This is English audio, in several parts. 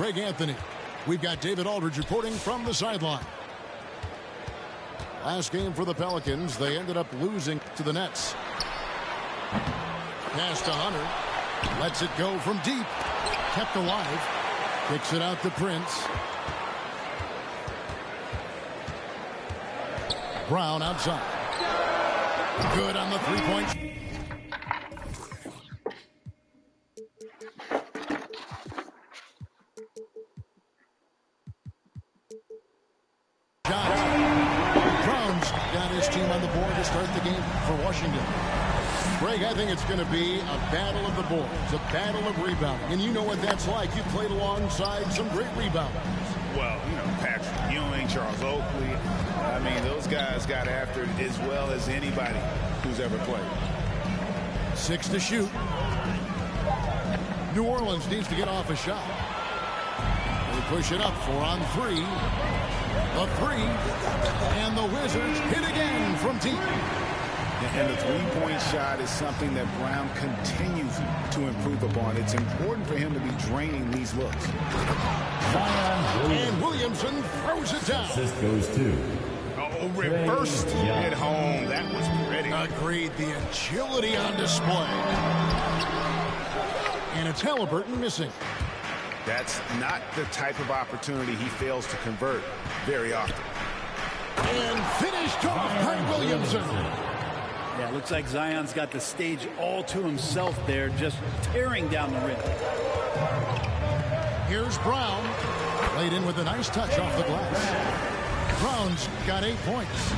Greg Anthony. We've got David Aldridge reporting from the sideline. Last game for the Pelicans, they ended up losing to the Nets. Pass to Hunter. Lets it go from deep. Kept alive. Kicks it out to Prince. Brown outside. Good on the three-point. Brown's got his team on the board to start the game for Washington. Greg, I think it's going to be a battle of the boards, a battle of rebounding. And you know what that's like. You played alongside some great rebounders. Well, you know, Patrick Ewing, Charles Oakley. I mean, those guys got after it as well as anybody who's ever played. 6 to shoot. New Orleans needs to get off a shot. They push it up 4 on 3. A 3. And the Wizards hit again from deep. And the three-point shot is something that Brown continues to improve upon. It's important for him to be draining these looks. And Williamson throws it down. Assist goes to. Oh, reversed at home. That was pretty. Agreed. The agility on display. And it's Halliburton missing. That's not the type of opportunity he fails to convert very often. And finished off by Williamson. Yeah, it looks like Zion's got the stage all to himself there, just tearing down the rim. Here's Brown. Laid in with a nice touch off the glass. Brown's got 8 points.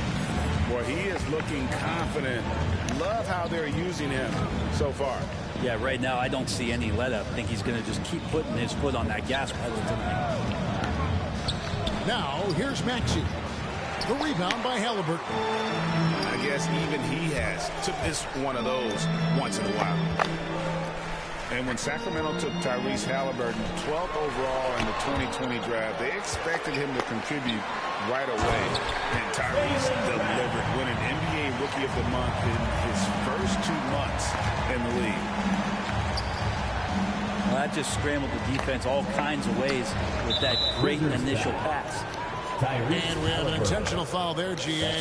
Boy, he is looking confident. Love how they're using him so far. Yeah, right now I don't see any let up. I think he's going to just keep putting his foot on that gas pedal tonight. Now, here's Maxey. The rebound by Halliburton. I guess even he has to miss one of those once in a while. And when Sacramento took Tyrese Halliburton 12th overall in the 2020 draft, they expected him to contribute right away. And Tyrese delivered, winning NBA Rookie of the Month in his first 2 months in the league. Well, that just scrambled the defense all kinds of ways with that great initial pass. And we have an intentional foul there, GA.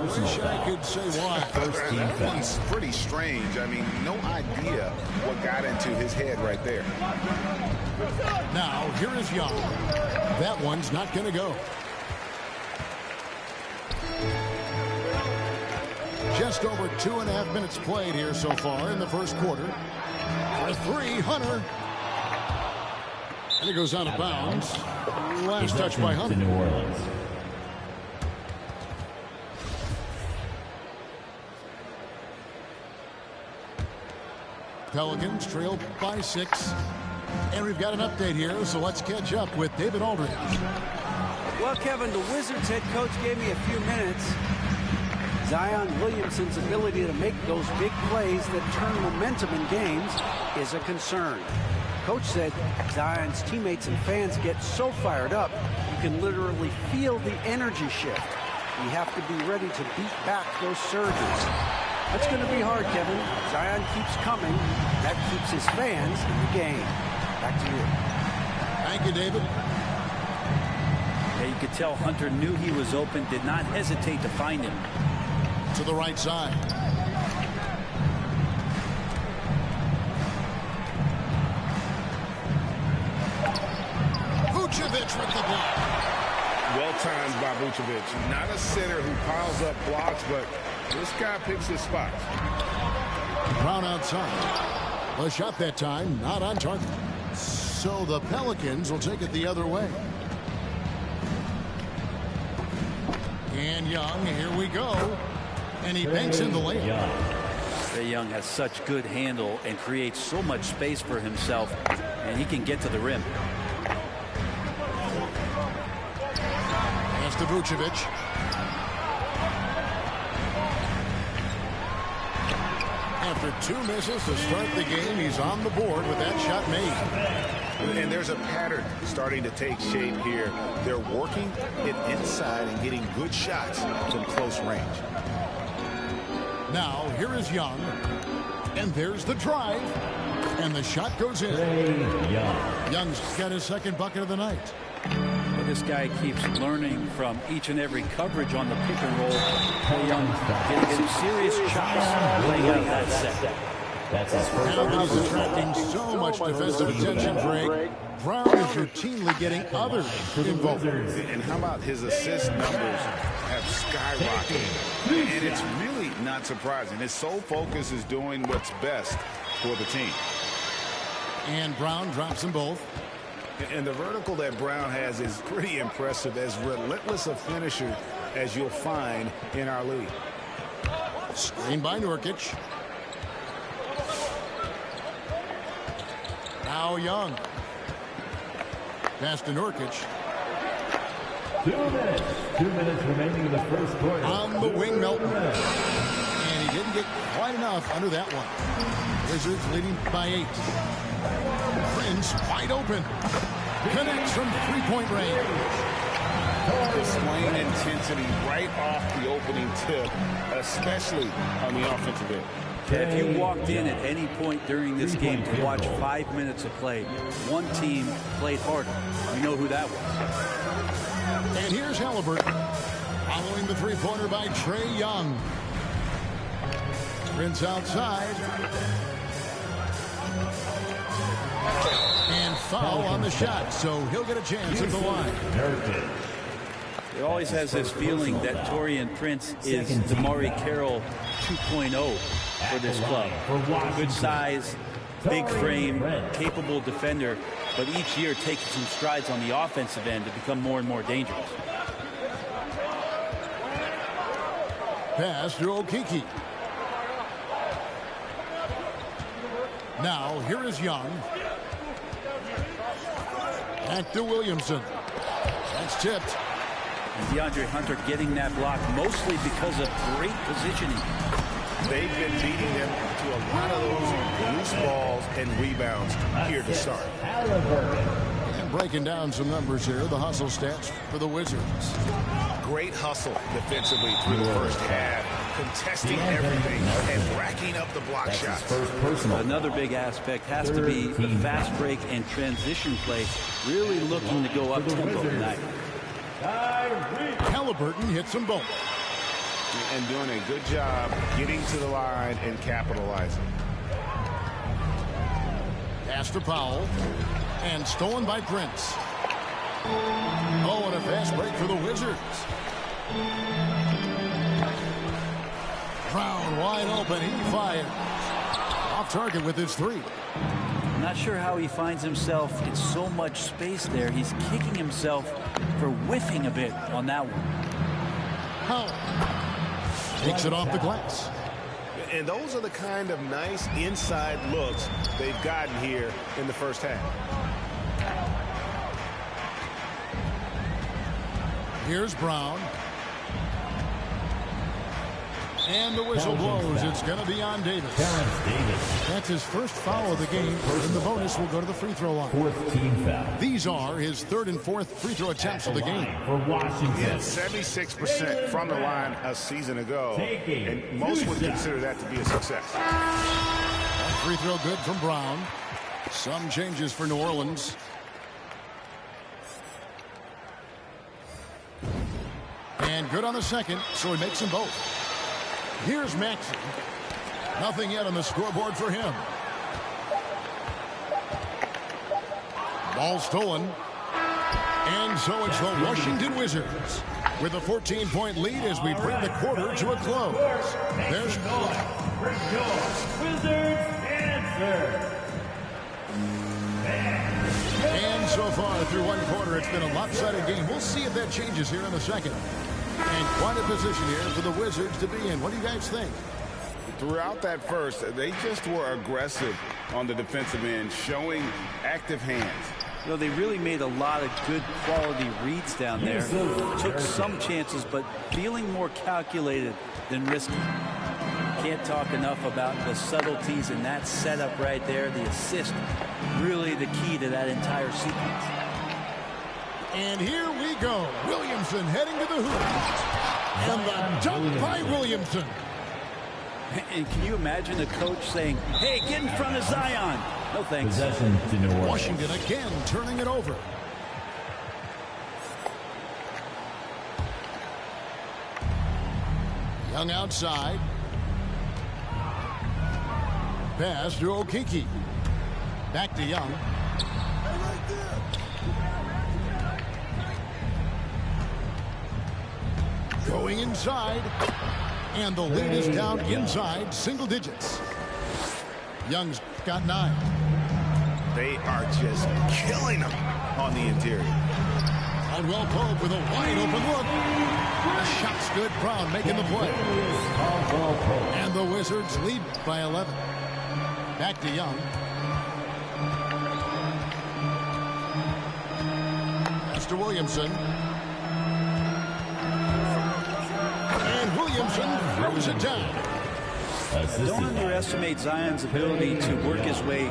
Wish I could say why. That one's pretty strange. I mean, no idea what got into his head right there. Now, here is Young. That one's not going to go. Just over 2.5 minutes played here so far in the first quarter. For 3, Hunter. And it goes out of bounds. Last touch by Hunter. New Orleans. Pelicans trail by 6. And we've got an update here, so let's catch up with David Aldridge. Well, Kevin, the Wizards head coach gave me a few minutes. Zion Williamson's ability to make those big plays that turn momentum in games is a concern. Coach said Zion's teammates and fans get so fired up, you can literally feel the energy shift. You have to be ready to beat back those surges. That's going to be hard, Kevin. Zion keeps coming. That keeps his fans in the game. Back to you. Thank you, David. Yeah, you could tell Hunter knew he was open, did not hesitate to find him. To the right side. Vucevic with the block. Well timed by Vucevic. Not a center who piles up blocks, but this guy picks his spots. Brown outside. The shot that time, not on target. So the Pelicans will take it the other way. And Young, here we go. And he banks in the layup. Trae Young has such good handle and creates so much space for himself, and he can get to the rim. Pass to Vucevic. After 2 misses to start the game, he's on the board with that shot made. And there's a pattern starting to take shape here. They're working it inside and getting good shots from close range. Now, here is Young. And there's the drive. And the shot goes in. Young's got his second bucket of the night. Well, this guy keeps learning from each and every coverage on the pick and roll. Trae Young getting some serious chops playing out that set. That's his first. Now that he's attracting so much defensive attention, Greg, Brown is routinely getting others involved. And how about his assist numbers have skyrocketed? And it's really not surprising. His sole focus is doing what's best for the team. And Brown drops them both. And the vertical that Brown has is pretty impressive, as relentless a finisher as you'll find in our league. Screen by Nurkic. Now Young. Pass to Nurkic. 2 minutes remaining in the first quarter. On the wing, Melton. And he didn't get quite enough under that one. Wizards leading by 8. Prince wide open. Connects from three-point range. Displaying intensity right off the opening tip, especially on the offensive end. If you walked in at any point during this game to watch 5 minutes of play, one team played harder. You know who that was. And here's Halliburton following the three-pointer by Trae Young. Prince outside. And foul on the shot, so he'll get a chance at the line. He always has this feeling that Taurean Prince is DeMauri Carroll 2.0 for this club. Good size, big frame, capable defender, but each year taking some strides on the offensive end to become more and more dangerous. Pass to Okeke. Now, here is Young. Back to Williamson. That's tipped. And DeAndre Hunter getting that block mostly because of great positioning. They've been beating them to a lot of those loose balls and rebounds here to start. And breaking down some numbers here, the hustle stats for the Wizards. Great hustle defensively through the first half, contesting everything and racking up the block shots. Another big aspect has to be the fast break and transition play, really looking to go up tempo tonight. Halliburton hits them both. And doing a good job getting to the line and capitalizing. Pass to Powell. And stolen by Prince. Oh, and a fast break for the Wizards. Brown wide open. He fires. Off target with his three. I'm not sure how he finds himself in so much space there. He's kicking himself for whiffing a bit on that one. Powell takes it off the glass. And those are the kind of nice inside looks they've gotten here in the first half. Here's Brown. And the whistle blows. It's going to be on Davis. That's his first foul of the game. And the bonus will go to the free throw line. Fourth team foul. These are his third and fourth free throw attempts of the game. For Washington. 76% from the line a season ago. And most would consider that to be a success. That free throw good from Brown. Some changes for New Orleans. And good on the second, so he makes them both. Here's Maxey. Nothing yet on the scoreboard for him. Ball stolen. And so it's the Washington Wizards with a 14-point lead as we bring the quarter to a close. There's Wizards answer. And so far through one quarter, it's been a lopsided game. We'll see if that changes here in the second. And quite a position here for the Wizards to be in. What do you guys think? Throughout that first, they just were aggressive on the defensive end, showing active hands. You know, they really made a lot of good quality reads down there. Took some chances, but feeling more calculated than risky. Can't talk enough about the subtleties in that setup right there. The assist, really the key to that entire sequence. And here we go. Williamson heading to the hoop. And the dunk by Williamson. And can you imagine a coach saying, hey, get in front of Zion. No thanks. Possession to New Orleans. Washington again turning it over. Young outside. Pass to Okeke. Back to Young. Going inside. And the lead is down inside single digits. Young's got 9. They are just killing them on the interior. Caldwell Pope with a wide open look. The shot's good. Brown making the play. And the Wizards lead by 11. Back to Young. That's to Williamson. And Williamson throws it down. Don't underestimate Zion's ability to work his way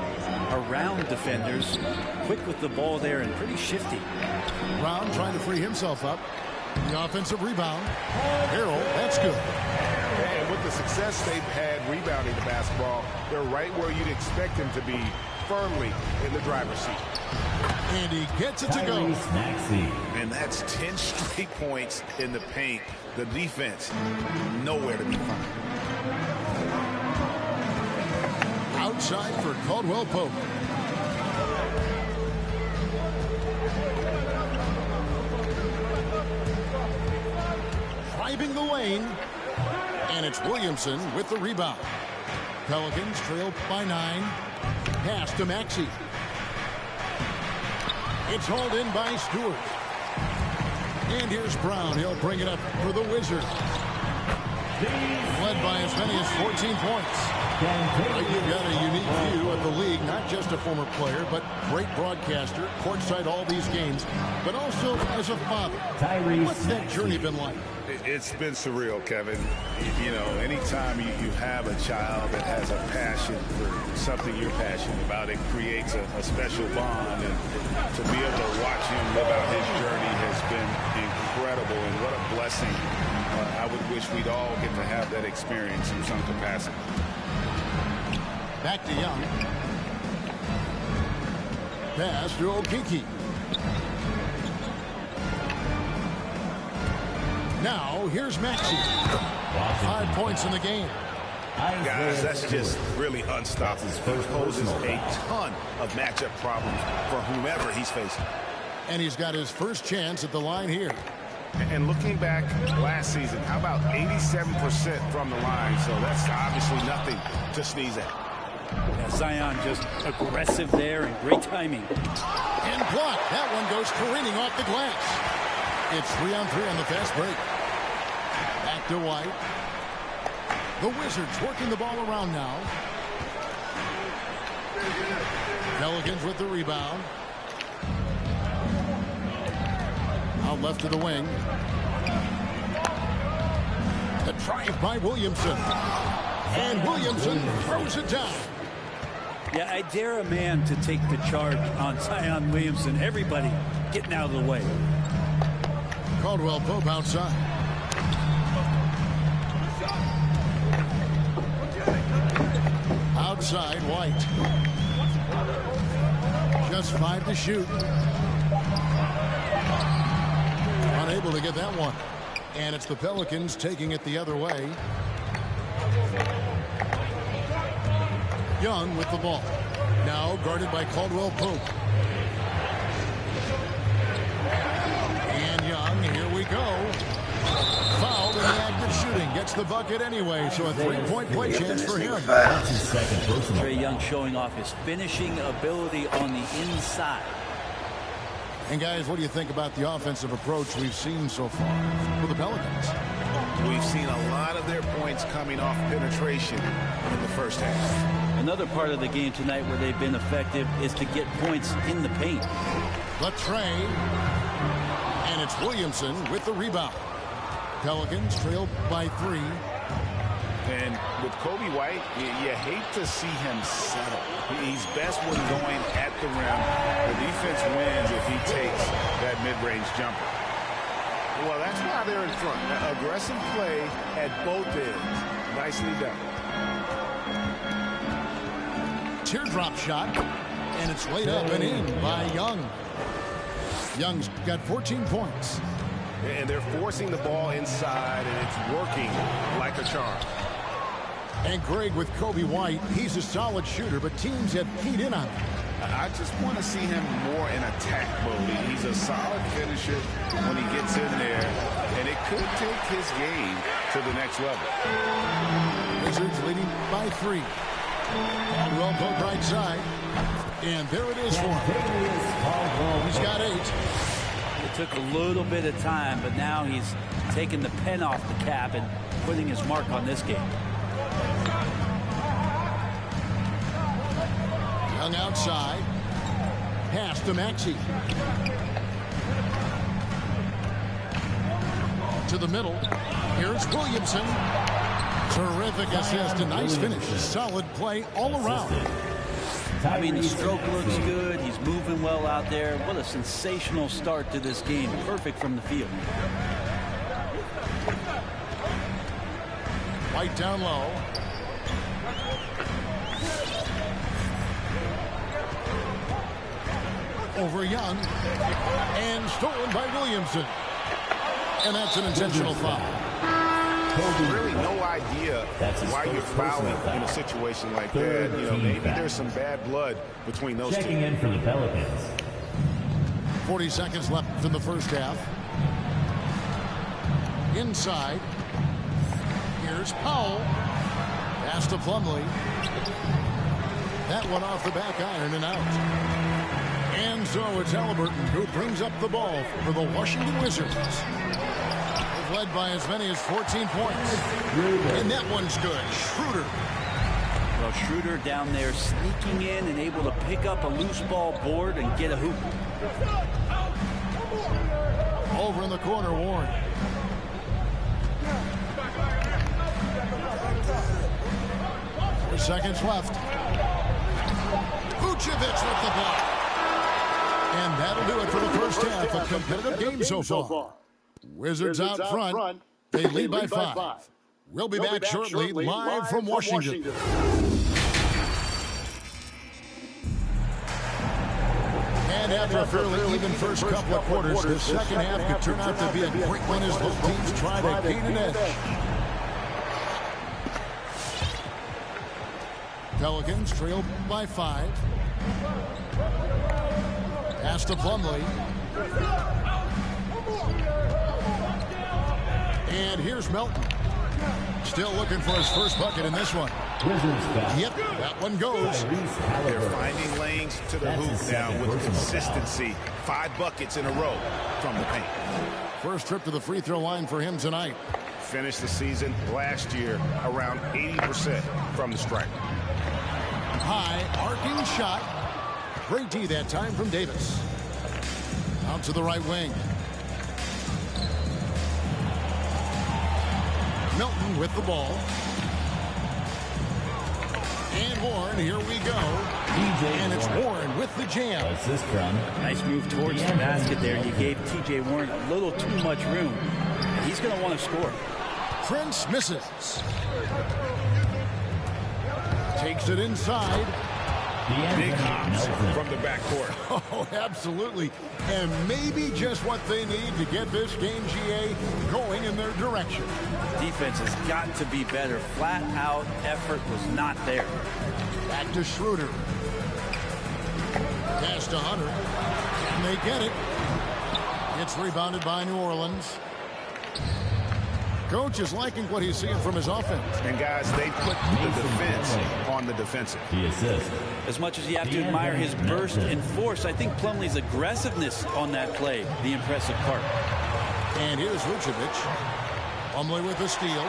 around defenders. Quick with the ball there and pretty shifty. Brown trying to free himself up. The offensive rebound. Harrell, that's good. And with the success they've had rebounding the basketball, they're right where you'd expect them to be, firmly in the driver's seat. And he gets it to go. And that's 10 straight points in the paint. The defense, nowhere to be found. Outside for Caldwell Pope. Driving the lane. And it's Williamson with the rebound. Pelicans trail by 9. Pass to Maxey. It's hauled in by Stewart. And here's Brown. He'll bring it up for the Wizards. Led by as many as 14 points. You've got a unique view of the league, not just a former player, but great broadcaster, courtside all these games, but also as a father. What's that journey been like? It's been surreal, Kevin. You know, anytime you have a child that has a passion for something you're passionate about, it creates a special bond. And to be able to watch him live out his journey has been incredible. And what a blessing. I would wish we'd all get to have that experience in some capacity. Back to Young. Pass to Okeke. Now, here's Maxey. 5 points in the game. Guys, that's just really unstoppable. He poses a ton of matchup problems for whomever he's facing. And he's got his first chance at the line here. And looking back last season, how about 87% from the line? So that's obviously nothing to sneeze at. Yeah, Zion just aggressive there and great timing. And blocked. That one goes careening off the glass. It's 3-on-3 on the fast break. Back to White. The Wizards working the ball around now. Pelicans with the rebound. Out left to the wing. The drive by Williamson. And Williamson throws it down. Yeah, I dare a man to take the charge on Zion Williamson. Everybody getting out of the way. Caldwell Pope outside. Outside, White. Just 5 to shoot. Unable to get that one. And it's the Pelicans taking it the other way. Young with the ball. Now guarded by Caldwell Pope. And Young, here we go. Fouled in the act of shooting. Gets the bucket anyway, so a 3-point play chance for him. Trae Young showing off his finishing ability on the inside. And guys, what do you think about the offensive approach we've seen so far for the Pelicans? We've seen a lot of their points coming off penetration in the first half. Another part of the game tonight where they've been effective is to get points in the paint. Latrey. And it's Williamson with the rebound. Pelicans trail by 3. And with Kobe White, you hate to see him settle. He's best when going at the rim. The defense wins if he takes that mid-range jumper. Well, that's why they're in front. Now, aggressive play at both ends. Nicely done. teardrop shot, and it's laid up and in by Young. Young's got 14 points. And they're forcing the ball inside, and it's working like a charm. And Greg with Kobe White, he's a solid shooter, but teams have keyed in on him. I just want to see him more in attack mode. He's a solid finisher when he gets in there, and it could take his game to the next level. Wizards leading by 3. Caldwell poked right side, and there it is for him. He's got 8. It took a little bit of time, but now he's taking the pen off the cap and putting his mark on this game. Young outside. Pass to Maxey. To the middle. Here's Williamson. Terrific assist. A nice finish. Solid play all around. I mean, the stroke looks good. He's moving well out there. What a sensational start to this game. Perfect from the field. White down low. Over Young. And stolen by Williamson. And that's an intentional foul. Really no idea why you're fouling in a situation like that. You know, maybe there's some bad blood between those two. Checking in for the Pelicans. 40 seconds left in the first half. Inside. Here's Powell. Pass to Plumlee. That one off the back iron and out. And so it's Halliburton who brings up the ball for the Washington Wizards. They've led by as many as 14 points. And that one's good. Schroeder. Well, Schroeder down there sneaking in and able to pick up a loose ball board and get a hoop. Over in the corner, Warren. Seconds left. Vucevic with the block. And that'll do it for the first half. A competitive game so far. Wizards out front. They lead by 5. We'll be back shortly, live from Washington. And after a fairly even first couple of quarters, the second half could turn out to be a great one as both teams try to gain an edge. Pelicans trail by 5. Pass to Plumlee. And here's Melton. Still looking for his first bucket in this one. Yep, that one goes. They're finding lanes to the hoop now with consistency. 5 buckets in a row from the paint. First trip to the free throw line for him tonight. Finished the season last year around 80% from the stripe. High arcing shot. Great D that time from Davis. Out to the right wing. Melton with the ball. And Warren, here we go. And it's Warren with the jam. Nice move towards the basket there. You gave T.J. Warren a little too much room. He's going to want to score. Prince misses. Takes it inside. Big hops from the backcourt. Oh, absolutely. And maybe just what they need to get this game, GA, going in their direction. Defense has got to be better. Flat out effort was not there. Back to Schroeder. Pass to Hunter. And they get it. It's rebounded by New Orleans. Coach is liking what he's seeing from his offense. And guys, they put the defense on the defensive. As much as you have to admire his burst and force, I think Plumlee's aggressiveness on that play, the impressive part. And here's Vucevic. Plumlee with the steal.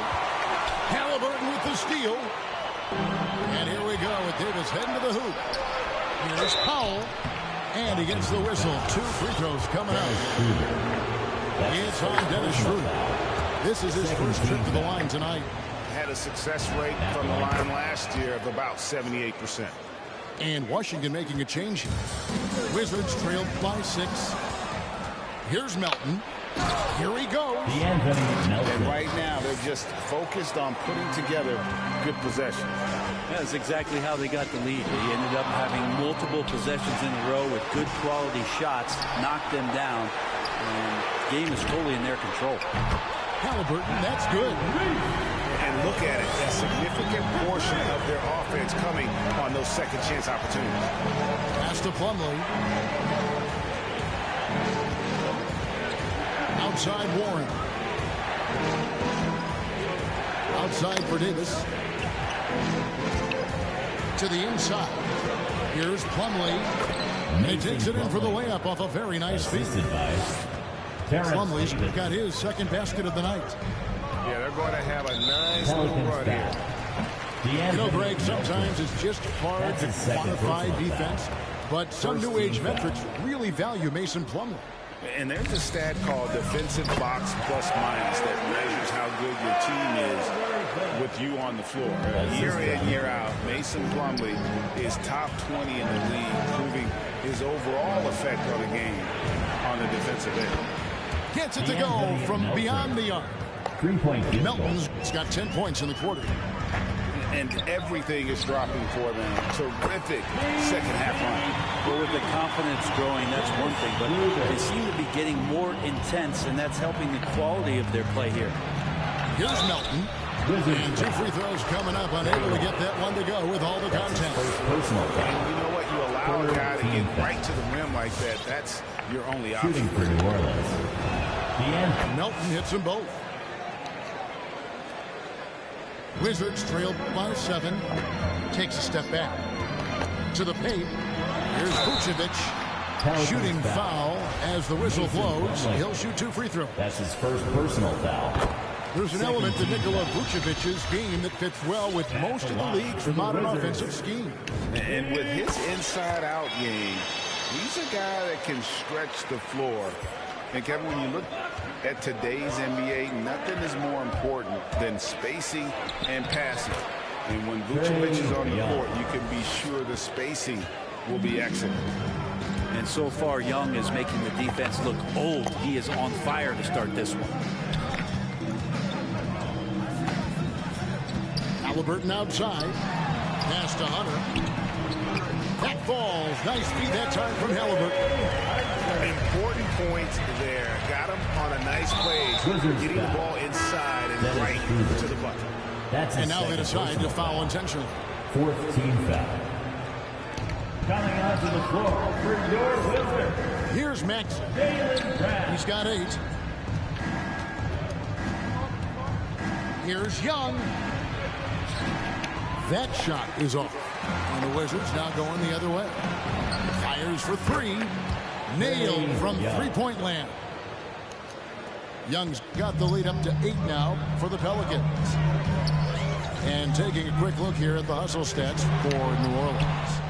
Halliburton with the steal. And here we go with Davis heading to the hoop. Here's Powell. And he gets the whistle. 2 free throws coming out. It's on Dennis Schroeder. This is his first trip to the line tonight. Had a success rate from the line last year of about 78%. And Washington making a change here. Wizards trailed by 6. Here's Melton. Here he goes. And right now, they're just focused on putting together good possessions. That's exactly how they got the lead. They ended up having multiple possessions in a row with good quality shots, knocked them down, and the game is totally in their control. Halliburton, that's good. And look at it, a significant portion of their offense coming on those second chance opportunities. Pass to Plumlee. Outside Warren. Outside for Davis. To the inside. Here's Plumlee. And he takes it in for the layup off a very nice feed. Plumlee's got his second basket of the night. Yeah, they're going to have a nice little run here. You know, Greg, sometimes it's just hard to quantify defense, but some new age metrics really value Mason Plumlee. And there's a stat called defensive box plus minus that measures how good your team is with you on the floor. Year in, year out, Mason Plumlee is top 20 in the league, proving his overall effect on the game on the defensive end. Gets it to go from beyond the arc. 3-point. Melton's got 10 points in the quarter. And everything is dropping for them. Terrific second half run. Well, with the confidence growing, that's one thing, but they seem to be getting more intense, and that's helping the quality of their play here. Here's Melton. And 2 free throws coming up, unable to get that one to go with all the contact. And you know what? You allow a guy to get right to the rim like that. That's your only option. Shooting for New Orleans. Melton hits them both. Wizards trailed by 7. Takes a step back. To the paint. Here's Vucevic. Shooting foul as the whistle blows. He'll shoot 2 free throws. That's his first personal foul. There's an element to Nikola Vucevic's game that fits well with most of the league's modern offensive scheme. And with his inside-out game, he's a guy that can stretch the floor. And Kevin, when you look at today's NBA, nothing is more important than spacing and passing. And when Vucevic is on the court, you can be sure the spacing will be excellent. And so far, Young is making the defense look old. He is on fire to start this one. Halliburton outside. Pass to Hunter. That falls. Nice feed that time from Halliburton. Important points there. Got him on a nice play. Getting the ball inside and right to the bucket. And now they decide to foul intentionally. 4th team foul. Coming onto the floor for your Wizards. Here's Max. He's got 8. Here's Young. That shot is off. And the Wizards now going the other way. Fires for 3. Nailed from three-point land. Young's got the lead up to 8 now for the Pelicans. And taking a quick look here at the hustle stats for New Orleans.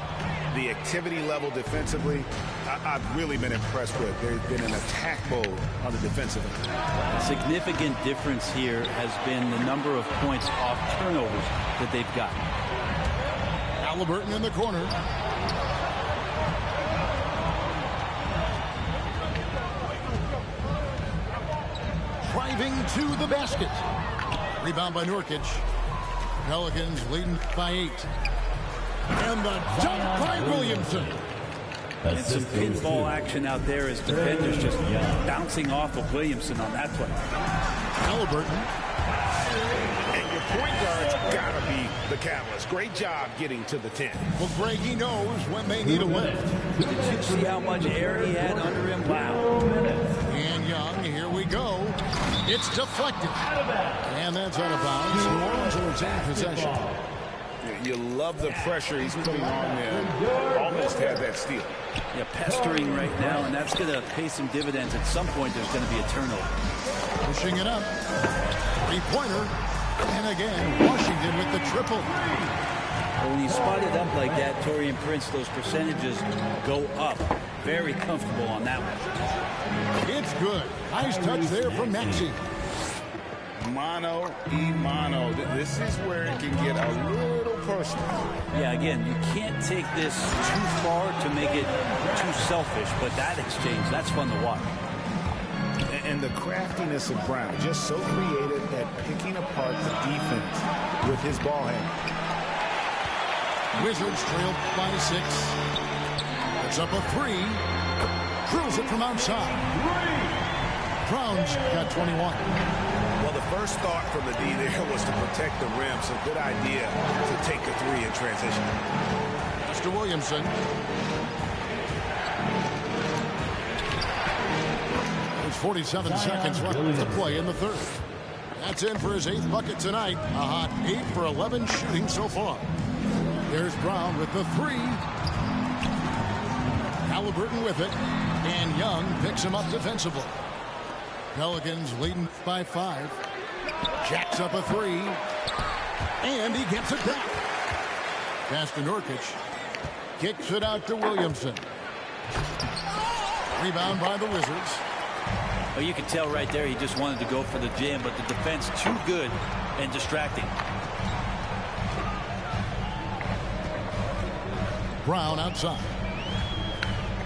The activity level defensively, I've really been impressed with. There's been an attack mode on the defensive end. Significant difference here has been the number of points off turnovers that they've gotten. Halliburton in the corner. Driving to the basket. Rebound by Nurkic. Pelicans leading by 8. And the dunk by Williamson. And some pinball action out there as defenders just bouncing off of Williamson on that play. Halliburton. And your point guard's got to be the catalyst. Great job getting to the 10. Well, Greg, he knows when they need a lift. Did you see how much air he had under him? Wow. And Young, here we go. It's deflected. And that's out of bounds. New Orleans will retain possession. You love the pressure he's putting on there. Almost had that steal. Yeah, pestering right now, and that's going to pay some dividends. At some point, there's going to be a turnover. Pushing it up. 3-pointer. And again, Washington with the triple. Well, when you spot it up like that, Taurean Prince, those percentages go up. Very comfortable on that one. It's good. Nice touch there from Maxey. Mano y mano. This is where it can get a little personal. Yeah, again, you can't take this too far to make it too selfish, but that exchange, that's fun to watch. And the craftiness of Brown, just so creative at picking apart the defense with his ball handle. Wizards trail by 6. It's up a 3. Drills it from outside. Brown's got 21. Well, the first thought from the D there was to protect the rim, so good idea to take the 3 in transition. Mr. Williamson. There's 47 seconds left to play in the third. That's in for his 8th bucket tonight. A hot 8 for 11 shooting so far. There's Brown with the 3. Halliburton with it. And Young picks him up defensively. Pelicans leading by 5. Jacks up a 3. And he gets it back. Pass to Nurkic. Kicks it out to Williamson. Rebound by the Wizards. Well, you can tell right there he just wanted to go for the jam, but the defense too good and distracting. Brown outside.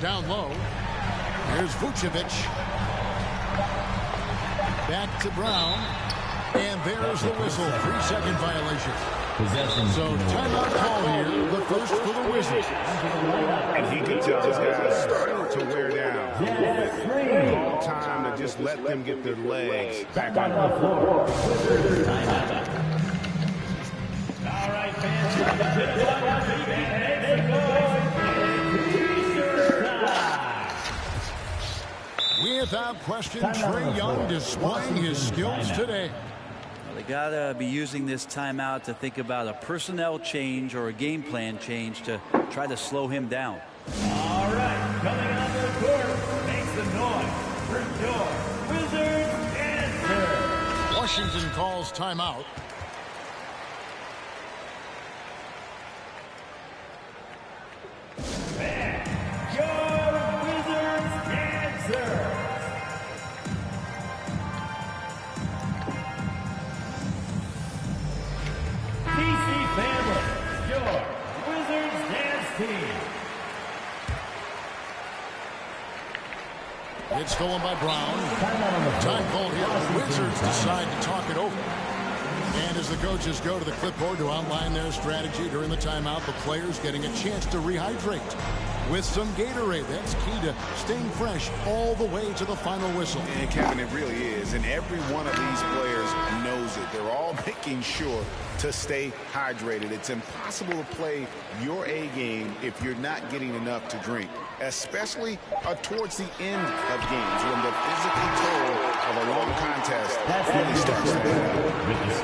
Down low. Here's Vucevic. Back to Brown. And there's the whistle. 3-second violation. So timeout call here. The first for the Wizards. And he can tell his guys starting to wear down a little bit. All time to just let them get their legs back on the floor. All right, fans. Without question, Trae Young displaying his skills today. Well, they got to be using this timeout to think about a personnel change or a game plan change to try to slow him down. All right, coming on the court, makes the noise for your Wizards answer. Washington calls timeout. And your Wizards answer. PC family, your Wizards dance team. It's stolen by Brown. Time called here. The Wizards decide to talk it over. And as the coaches go to the clipboard to outline their strategy during the timeout, the players getting a chance to rehydrate with some Gatorade. That's key to staying fresh all the way to the final whistle. And Kevin, it really is. And every one of these players knows it. They're all making sure to stay hydrated. It's impossible to play your A game if you're not getting enough to drink, especially towards the end of games when the physical toll of a long contest really starts to build.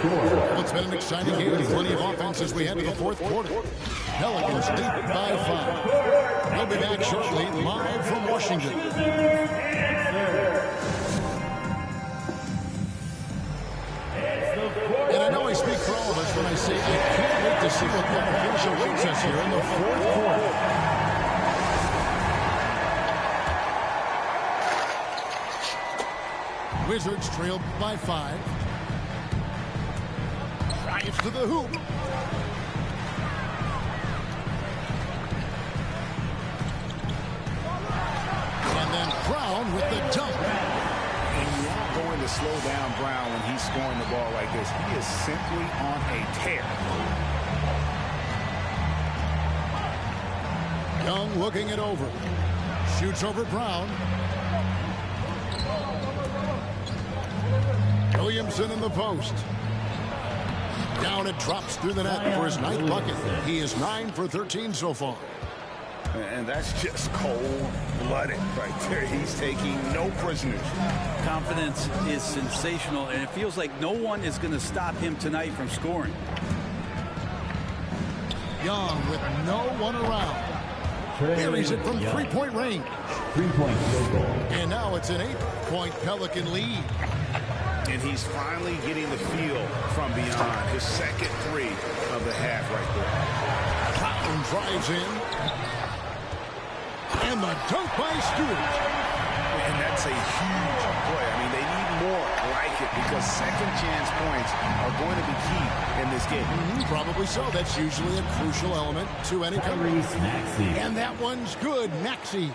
Well, it's been an exciting game with plenty of offense as we head to the fourth quarter. Pelicans lead by 5. We'll be back shortly, live from Washington. And I know I speak for all of us when I say I can't wait to see what the finish awaits us here in the fourth quarter. Wizards trail by 5. Drives to the hoop. And then Brown with the dunk. And you're not going to slow down Brown when he's scoring the ball like this. He is simply on a tear. Young looking it over. Shoots over Brown. Williamson in the post. Down it drops through the net for his 9th bucket. He is 9 for 13 so far. And that's just cold-blooded right there. He's taking no prisoners. Confidence is sensational, and it feels like no one is going to stop him tonight from scoring. Young with no one around. Buries it from three-point range. 3-point field goal. And now it's an 8-point Pelican lead. And he's finally getting the feel from beyond. His second 3 of the half right there. Brown drives in. And the dunk by Stewart. And that's a huge play. I mean, they need more like it because second chance points are going to be key in this game. Probably so. That's usually a crucial element to any comeback. And that one's good. Maxey.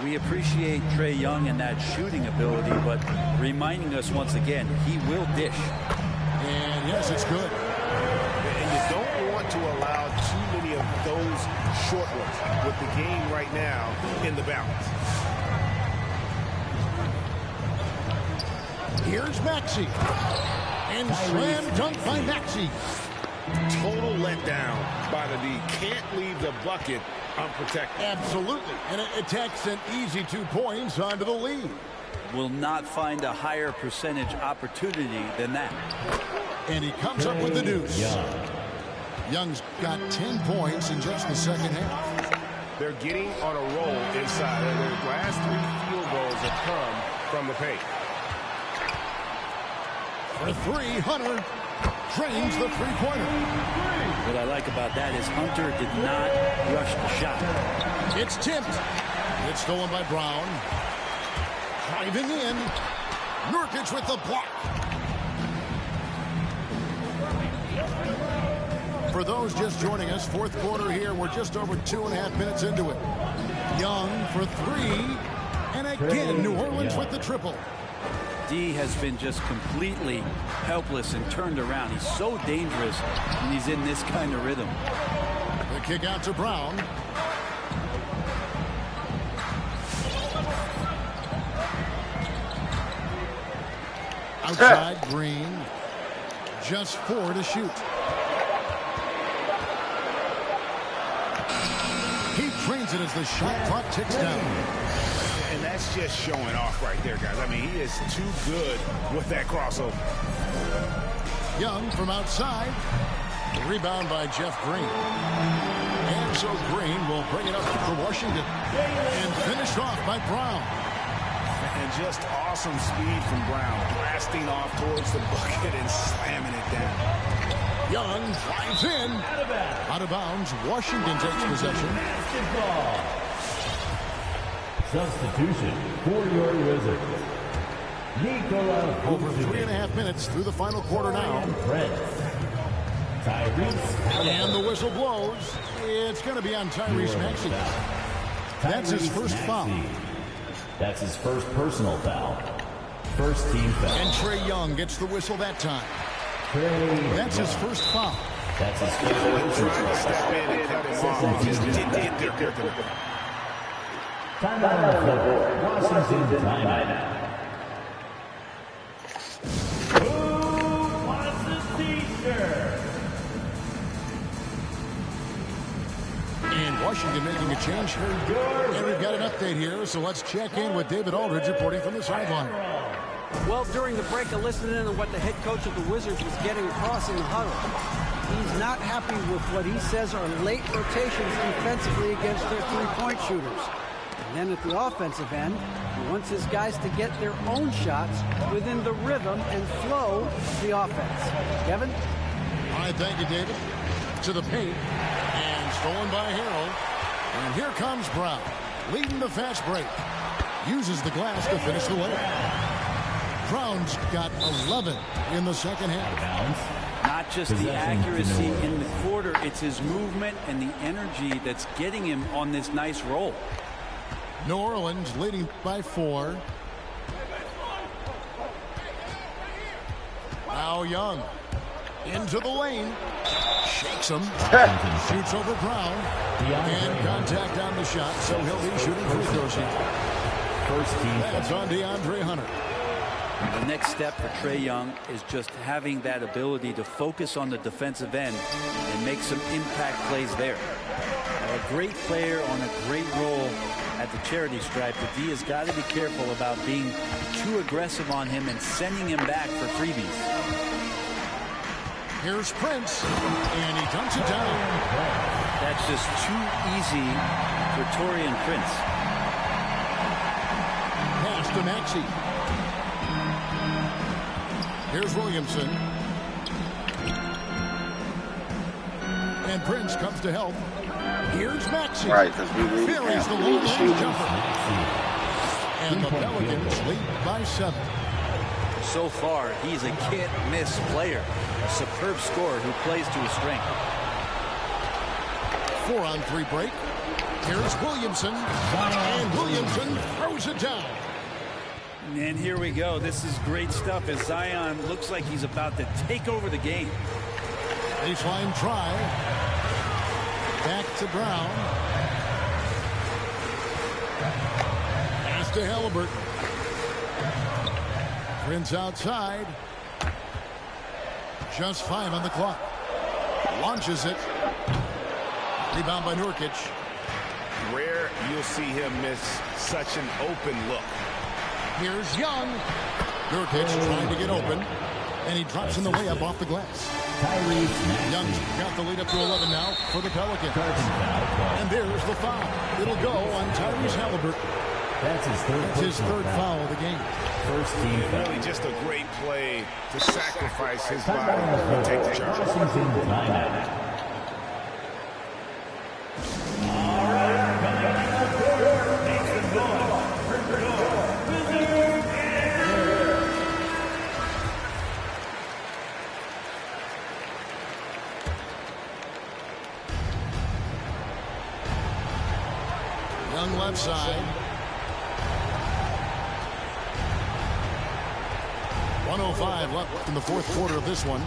We appreciate Trae Young and that shooting ability, but reminding us once again, he will dish. And yes, it's good. And you don't want to allow too many of those short ones with the game right now in the balance. Here's Maxey. And slam dunk by Maxey. Total letdown by the D. Can't leave the bucket unprotected. Absolutely. And it takes an easy 2 points onto the lead. Will not find a higher percentage opportunity than that. And he comes up with the deuce. Young's got 10 points in just the second half. They're getting on a roll inside. Their last 3 field goals have come from the paint. For 3, Hunter drains the three-pointer. What I like about that is Hunter did not rush the shot. It's tipped. It's stolen by Brown. Driving in. Nurkic with the block. For those just joining us, fourth quarter here. We're just over 2.5 minutes into it. Young for 3. And again, New Orleans with the triple. D has been just completely helpless and turned around. He's so dangerous when he's in this kind of rhythm. The kick out to Brown. Outside Green. Just 4 to shoot. He trains it as the shot clock ticks down. And that's just showing off right there, guys. I mean, he is too good with that crossover. Young from outside. The rebound by Jeff Green. And so Green will bring it up for Washington. And finished off by Brown. And just awesome speed from Brown. Blasting off towards the bucket and slamming it down. Young drives in. Out of bounds. Washington takes possession. Basketball. Substitution for your Wizards. Nikola Over 3.5 minutes through the final quarter now. And the whistle blows. It's going to be on Tyrese Maxey. That's his first foul. That's his first personal foul. First team foul. And Trae Young gets the whistle that time. That's his first foul. That's his first personal foul. Timeout. Washington timeout. Who wants a t-shirt? And Washington making a change here. And we've got an update here, so let's check in with David Aldridge reporting from the sideline. Well, during the break, I listened in on what the head coach of the Wizards was getting across in the huddle. He's not happy with what he says are late rotations defensively against their three-point shooters. And then at the offensive end, he wants his guys to get their own shots within the rhythm and flow of the offense. Kevin? All right, thank you, David. To the paint. And stolen by Harrell. And here comes Brown, leading the fast break. Uses the glass to finish the layup. Brown's got 11 in the second half. Not just the accuracy in the quarter, it's his movement and the energy that's getting him on this nice roll. New Orleans leading by 4. Now Young into the lane. Shakes him. Shoots over Brown. And contact on the shot, so he'll be shooting free throws here. First team. That's on DeAndre Hunter. The next step for Trae Young is just having that ability to focus on the defensive end and make some impact plays there. A great player on a great role at the charity stripe. The D has got to be careful about being too aggressive on him and sending him back for freebies. Here's Prince, and he dunks it down. That's just too easy for Taurean Prince. Pass to Maxey. Here's Williamson. And Prince comes to help. Here's Maxey. Right, because we need Buries the to shoot. jumper. And the Pelicans lead by 7. So far, he's a can't-miss player. A superb scorer who plays to his strength. 4-on-3 break. Here's Williamson. And Williamson throws it down. And here we go. This is great stuff as Zion looks like he's about to take over the game. Baseline try. Back to Brown. Pass to Halliburton. Prince outside. Just 5 on the clock. Launches it. Rebound by Nurkic. Rare you'll see him miss such an open look. Here's Young. Nurkic trying to get open. And he drops in the layup off the glass. Young's got the lead up to 11 now for the Pelicans. And there's the foul. It'll go on Tyrese Halliburton. That's his third foul of the game. First team foul. Really just a great play to sacrifice his body and take the charge. Young left side. 1:05 left in the fourth quarter of this one.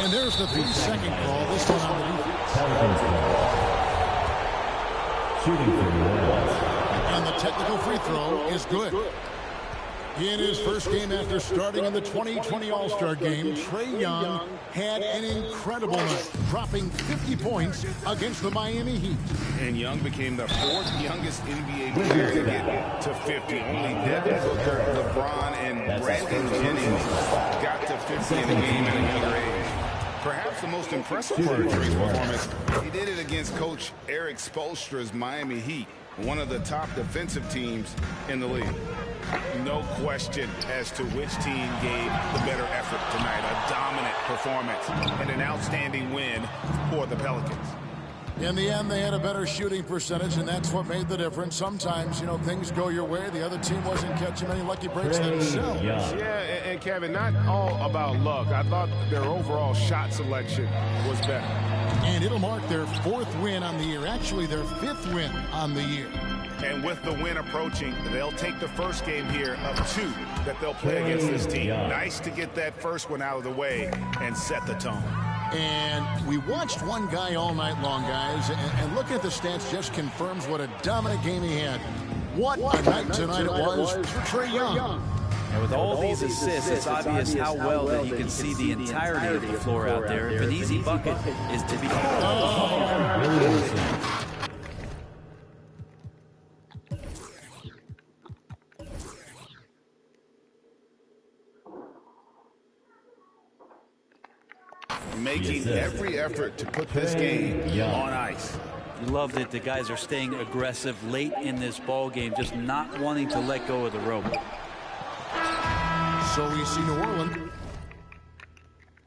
And there's the 3-second call. This one on the defense. Shooting for the Warriors. And the technical free throw is good. In his first game after starting in the 2020 All-Star Game, Trae Young had an incredible night, dropping 50 points against the Miami Heat. And Young became the 4th youngest NBA player to get to 50. Only Devin Booker, LeBron, and Brandon Jennings got to 50 in a game at a younger age. Perhaps the most impressive part of Trae's performance, he did it against Coach Eric Spoelstra's Miami Heat, one of the top defensive teams in the league. No question as to which team gave the better effort tonight. A dominant performance and an outstanding win for the Pelicans. In the end, they had a better shooting percentage, and that's what made the difference. Sometimes, things go your way. The other team wasn't catching many lucky breaks themselves. Yeah, and Kevin, not all about luck. I thought their overall shot selection was better. And it'll mark their 4th win on the year. Actually, their 5th win on the year. And with the win approaching, they'll take the first game here of 2 that they'll play against this team. Nice to get that first one out of the way and set the tone. And we watched one guy all night long, guys, and looking at the stats just confirms what a dominant game he had. What a night tonight it was for Trae Young. And with all these assists, it's obvious how well that he can see the entirety of the floor out there. If an easy bucket is to be making every effort to put this game on ice. Love that the guys are staying aggressive late in this ball game, just not wanting to let go of the rope. So we see New Orleans